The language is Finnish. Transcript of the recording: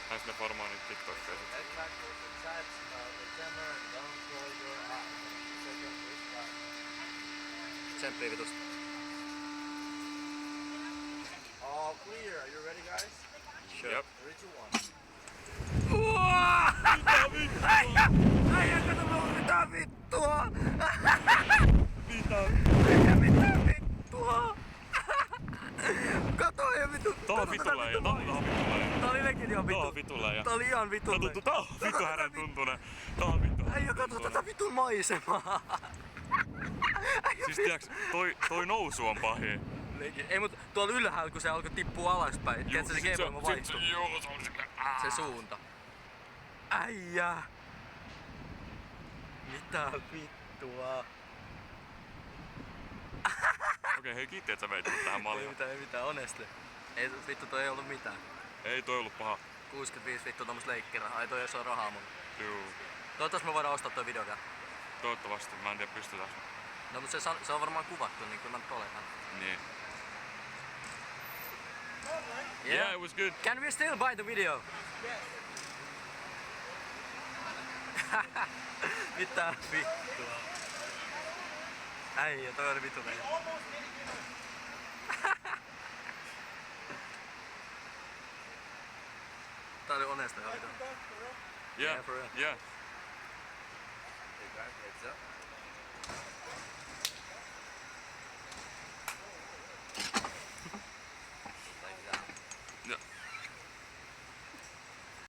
Näis ne varmaan niitä TikTokkeja. Tsemppii vitusta. All clear. Are you ready, guys? Sure. Jep. 3, 2, 1. Mitä vittua? Äijä, kato mulla mitä vittua! Mitä? Äijä, mitä vittua! Kato äijä vittu! Tää on vituläjä, tää on vituläjä. Tää oli nekin ihan Tää on vittu. vituläjä. Tää oli ihan vittu. Tää on vittu härän tuntunen. Tää on vittu Äijä, kato tätä vitun maisemaa. Siis tiiäks, toi nousu on pahin. Ei mut tuolla ylhäällä kun se alkoi tippua alaspäin. Tiedätkö se G-voima vaihtui? Joo, se oli silleen. Se suunta. Äijä! Mitä vittua? Okei, hei kiitti et sä veit mut tähän malliin. Ei mitään, honestly. Ei vittu toi ei ollut mitään. Ei toi ollut paha. 65 vittu tommoista leikkirahaa, ei toi edes oo rahaa mulle. Juu. Toivottavasti me voidaan ostaa toi video vielä. Toivottavasti, mä en tiedä pystytään. No mut se on varmaan kuvattu, niin kyllä mä nyt oletan. Niin. Yeah, it was good. Can we still buy the video? Mitä vittua? Äijä, toi oli vittu meidän. Tää oli honesta ihan vittu. Yeah, Yeah, for real. yeah. Hey, guys, heads up.